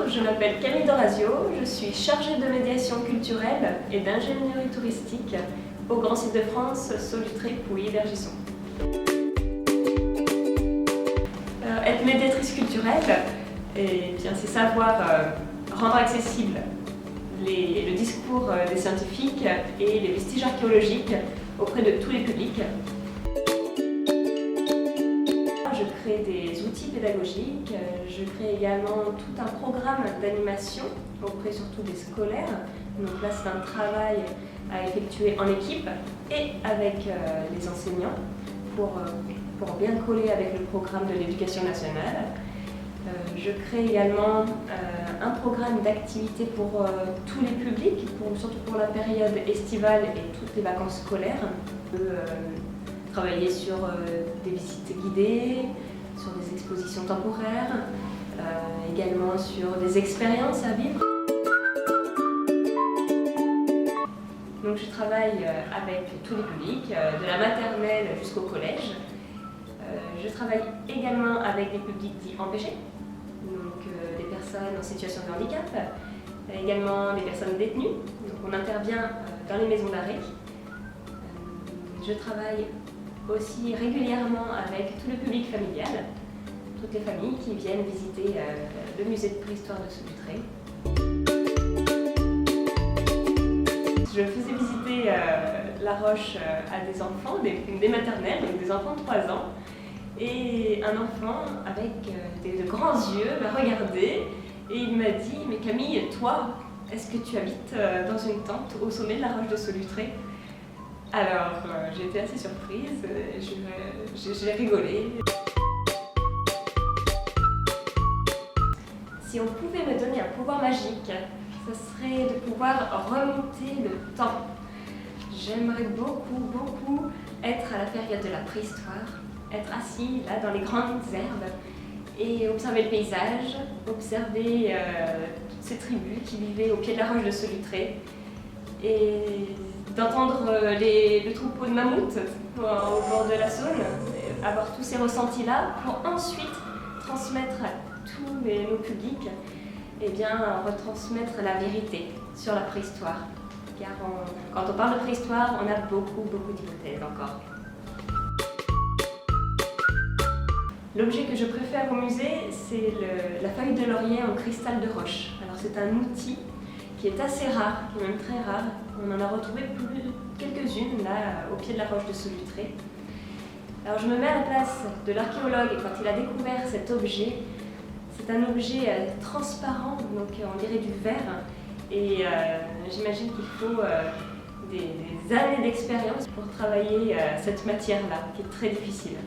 je m'appelle Camille Dorazio, je suis chargée de médiation culturelle et d'ingénierie touristique au Grand Site de France, Solutré, Pouilly, Vergisson. Être médiatrice culturelle, c'est savoir rendre accessible le discours des scientifiques et les vestiges archéologiques auprès de tous les publics. Je crée des outils pédagogiques, je crée également tout un programme d'animation auprès surtout des scolaires. Donc là, c'est un travail à effectuer en équipe et avec les enseignants pour bien coller avec le programme de l'éducation nationale. Je crée également un programme d'activités pour tous les publics, surtout pour la période estivale et toutes les vacances scolaires. On peut travailler sur des visites guidées, sur des expositions temporaires, également sur des expériences à vivre. Donc je travaille avec tous les publics, de la maternelle jusqu'au collège. Je travaille également avec des publics dits empêchés, donc des personnes en situation de handicap, également des personnes détenues. Donc on intervient dans les maisons d'arrêt. Je travaille aussi régulièrement avec tout le public familial, toutes les familles qui viennent visiter le musée de préhistoire de Solutré. Je faisais visiter La Roche à des enfants, des maternelles, donc des enfants de 3 ans. Et un enfant avec de grands yeux m'a regardé et il m'a dit « Mais Camille, toi, est-ce que tu habites dans une tente au sommet de la Roche de Solutré ?» Alors j'ai été assez surprise, j'ai rigolé. Si on pouvait me donner un pouvoir magique, ce serait de pouvoir remonter le temps. J'aimerais beaucoup être à la période de la préhistoire, être assis là dans les grandes herbes et observer le paysage, observer toutes ces tribus qui vivaient au pied de la roche de Solutré et d'entendre le troupeau de mammouths au bord de la Saône, avoir tous ces ressentis-là pour ensuite transmettre à tous nos publics, retransmettre la vérité sur la préhistoire. Car quand on parle de préhistoire, on a beaucoup d'hypothèses encore. L'objet que je préfère au musée, c'est la feuille de laurier en cristal de roche. Alors c'est un outil qui est assez rare, qui est même très rare. On en a retrouvé quelques-unes là au pied de la roche de Solutré. Alors je me mets à la place de l'archéologue et quand il a découvert cet objet, c'est un objet transparent, donc on dirait du verre. Et j'imagine qu'il faut des années d'expérience pour travailler cette matière-là, qui est très difficile.